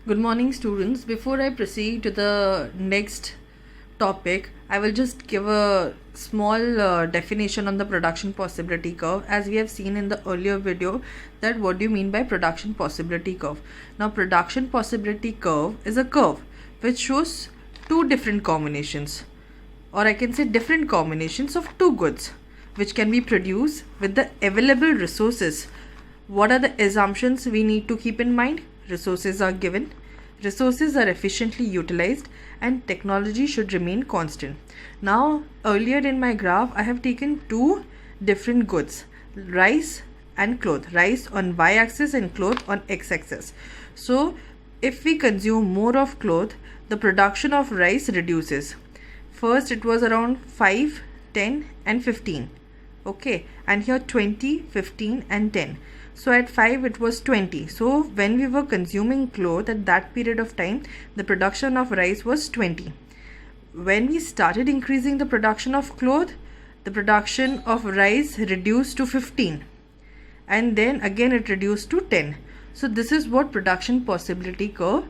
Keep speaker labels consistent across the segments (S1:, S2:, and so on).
S1: Good morning, students. Before I proceed to the next topic, I will just give a small definition on the production possibility curve. As we have seen in the earlier video, that what do you mean by production possibility curve? Now, production possibility curve is a curve which shows two different combinations, or I can say different combinations of two goods which can be produced with the available resources. What are the assumptions we need to keep in mind? Resources are given, resources are efficiently utilized, and technology should remain constant. Now, earlier in my graph, I have taken two different goods, rice and cloth, rice on y-axis and cloth on x-axis. So, if we consume more of cloth, the production of rice reduces. First, it was around 5, 10 and 15. Okay, and here 20, 15 and 10. So at 5 it was 20. So when we were consuming cloth at that period of time, the production of rice was 20. When we started increasing the production of cloth, the production of rice reduced to 15, and then again it reduced to 10. So this is what production possibility curve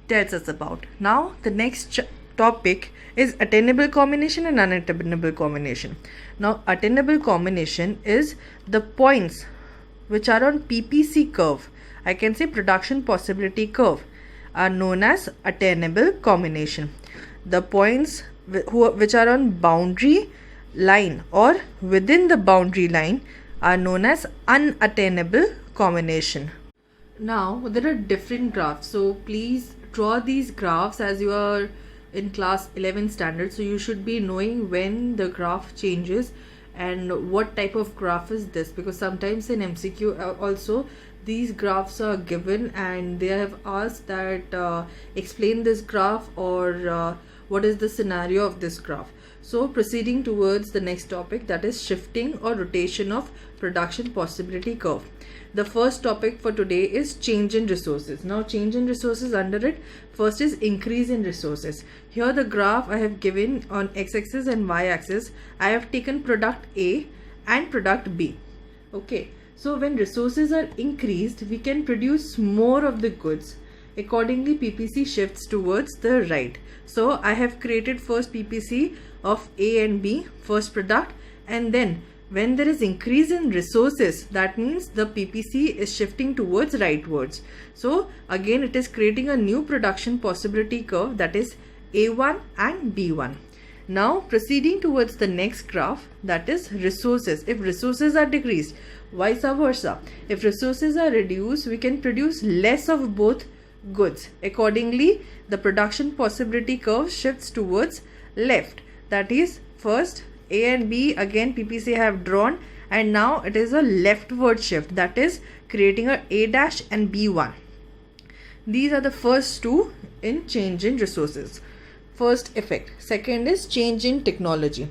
S1: tells us about. Now the next topic is attainable combination and unattainable combination. Now attainable combination is the points which are on PPC curve, I can say production possibility curve, are known as attainable combination. The points which are on boundary line or within the boundary line are known as unattainable combination. Now there are different graphs, so please draw these graphs as you are in class 11 standard, so you should be knowing when the graph changes and what type of graph is this, because sometimes in MCQ also these graphs are given and they have asked that explain this graph or what is the scenario of this graph. So proceeding towards the next topic, that is shifting or rotation of production possibility curve. The first topic for today is change in resources. Now change in resources, under it first is increase in resources. Here the graph I have given on x-axis and y-axis. I have taken product A and product B. Okay, so when resources are increased, we can produce more of the goods. Accordingly, PPC shifts towards the right. So I have created first PPC of A and B, first product, and then when there is increase in resources, that means the PPC is shifting towards rightwards. So again it is creating a new production possibility curve, that is A1 and B1. Now proceeding towards the next graph, that is resources. If resources are decreased, vice versa. If resources are reduced, we can produce less of both goods. Accordingly, the production possibility curve shifts towards left. That is first A and B, again PPC have drawn, and now it is a leftward shift, that is creating a A dash and B1. These are the first two in change in resources. First effect. Second is change in technology.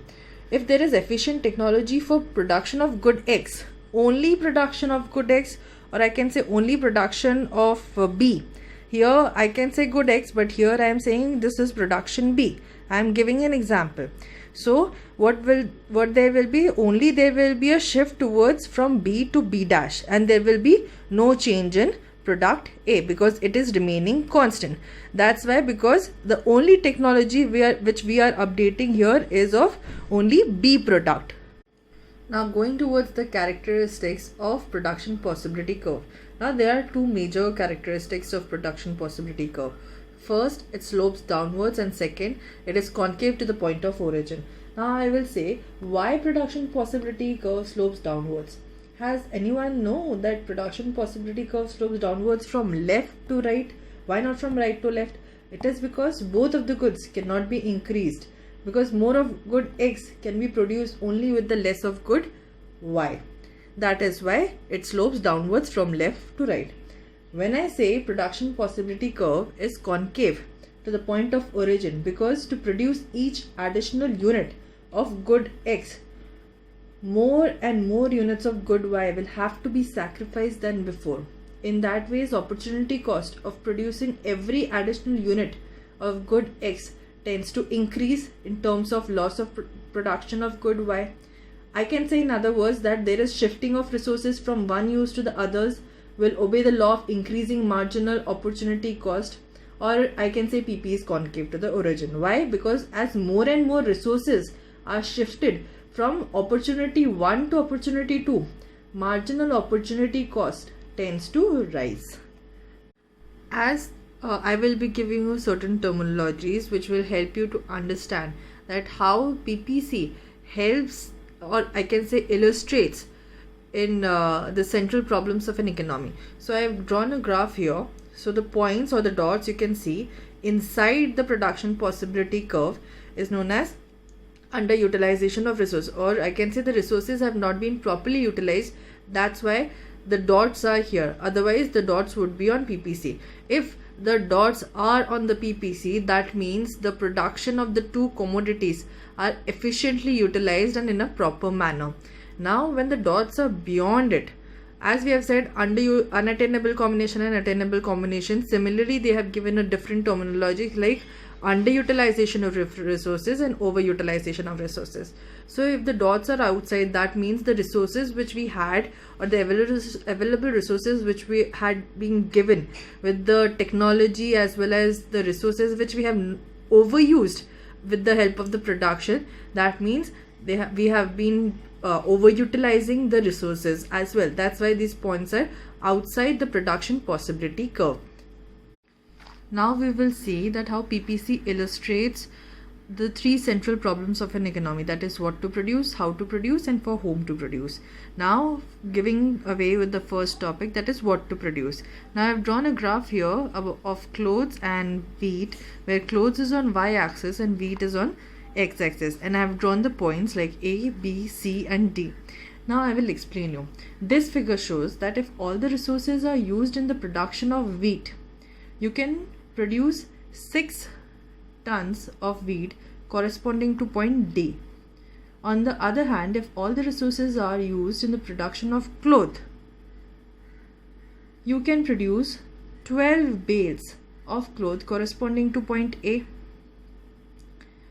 S1: If there is efficient technology for production of good X, only production of good X, or I can say only production of B. Here I can say good X, but here I am saying this is production B. I am giving an example. So what there will be, only there will be a shift towards from B to B dash, and there will be no change in product A because it is remaining constant. That's why, because the only technology which we are updating here is of only B product. Now going towards the characteristics of production possibility curve. Now there are two major characteristics of production possibility curve. First, it slopes downwards, and second, it is concave to the point of origin. Now I will say why production possibility curve slopes downwards. Has anyone know that production possibility curve slopes downwards from left to right? Why not from right to left? It is because both of the goods cannot be increased, because more of good X can be produced only with the less of good Y. That is why it slopes downwards from left to right. When I say production possibility curve is concave to the point of origin, because to produce each additional unit of good X, more and more units of good Y will have to be sacrificed than before. In that way, opportunity cost of producing every additional unit of good X tends to increase in terms of loss of production of good Y. I can say in other words that there is shifting of resources from one use to the others will obey the law of increasing marginal opportunity cost. or I can say PP is concave to the origin. Why? Because as more and more resources are shifted from opportunity 1 to opportunity 2, marginal opportunity cost tends to rise. As I will be giving you certain terminologies which will help you to understand that how PPC helps, or I can say illustrates, in the central problems of an economy. So I have drawn a graph here. So the points or the dots you can see inside the production possibility curve is known as underutilization of resource, or I can say the resources have not been properly utilized. That's why the dots are here. Otherwise the dots would be on PPC. If the dots are on the PPC, that means the production of the two commodities are efficiently utilized and in a proper manner. Now when the dots are beyond it, as we have said, unattainable combination and attainable combination, similarly they have given a different terminology like underutilization of resources and overutilization of resources. So if the dots are outside, that means the resources which we had, or the available resources which we had been given with the technology as well as the resources which we have overused with the help of the production, that means we have been overutilizing the resources as well. That's why these points are outside the production possibility curve. Now we will see that how PPC illustrates the three central problems of an economy, that is what to produce, how to produce, and for whom to produce. Now giving away with the first topic, that is what to produce. Now I have drawn a graph here of clothes and wheat, where clothes is on y-axis and wheat is on x-axis, and I have drawn the points like A, B, C and D. Now I will explain you. This figure shows that if all the resources are used in the production of wheat, you can produce 6 tons of wheat corresponding to point D. On the other hand, if all the resources are used in the production of cloth, you can produce 12 bales of cloth corresponding to point A.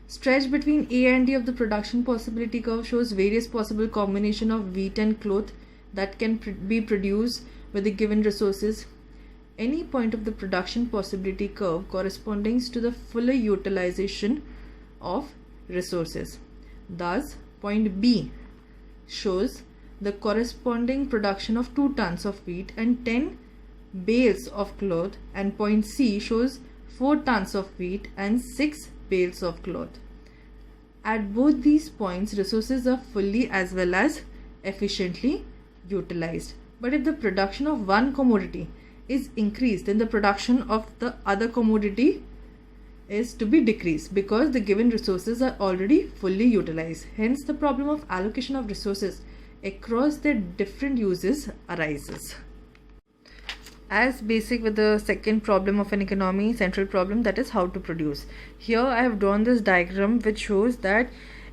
S1: Stretch between A and D of the production possibility curve shows various possible combination of wheat and cloth that can be produced with the given resources. Any point of the production possibility curve corresponding to the fuller utilization of resources. Thus, point B shows the corresponding production of 2 tons of wheat and 10 bales of cloth, and point C shows 4 tons of wheat and 6 bales of cloth. At both these points, resources are fully as well as efficiently utilized. But if the production of one commodity is increased, then the production of the other commodity is to be decreased because the given resources are already fully utilized. Hence, the problem of allocation of resources across their different uses arises. As basic with the second problem of an economy, central problem, that is how to produce. Here I have drawn this diagram which shows that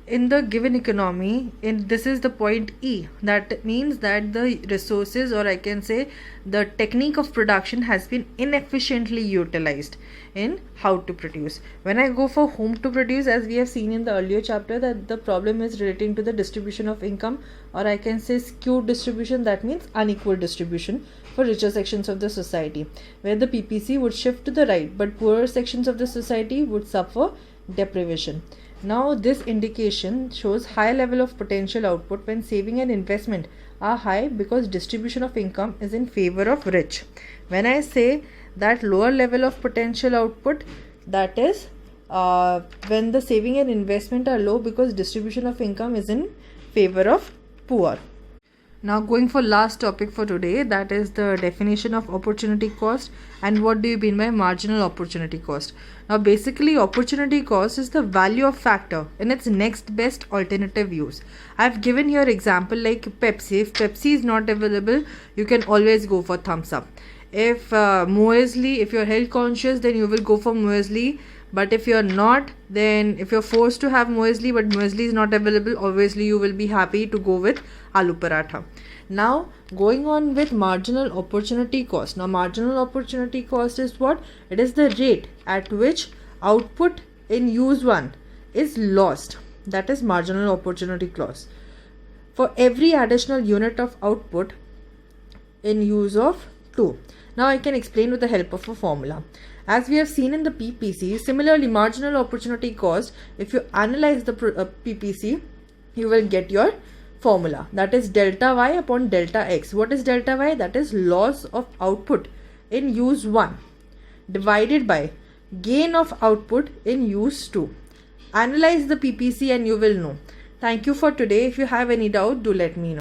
S1: in the given economy, this is the point E. That means that the resources, or I can say the technique of production, has been inefficiently utilized in how to produce. When I go for whom to produce, as we have seen in the earlier chapter, that the problem is relating to the distribution of income, or I can say skewed distribution, that means unequal distribution for richer sections of the society, where the PPC would shift to the right but poorer sections of the society would suffer deprivation. Now this indication shows high level of potential output when saving and investment are high because distribution of income is in favor of rich. When I say that lower level of potential output, that is when the saving and investment are low because distribution of income is in favor of poor. Now going for last topic for today, that is the definition of opportunity cost and what do you mean by marginal opportunity cost. Now basically opportunity cost is the value of factor in its next best alternative use. I have given here example like Pepsi. If Pepsi is not available, you can always go for Thumbs Up. If Muesli, if you're health conscious, then you will go for Muesli. But if you're not, then if you're forced to have muesli but muesli is not available, obviously you will be happy to go with aloo paratha. Now going on with marginal opportunity cost. Now marginal opportunity cost is what? It is the rate at which output in use 1 is lost. That is marginal opportunity cost. For every additional unit of output in use of 2. Now I can explain with the help of a formula. As we have seen in the PPC, similarly marginal opportunity cost, if you analyze the PPC, you will get your formula, that is delta y upon delta x. What is delta y? That is loss of output in use 1 divided by gain of output in use 2. Analyze the PPC and you will know. Thank you for today. If you have any doubt, do let me know.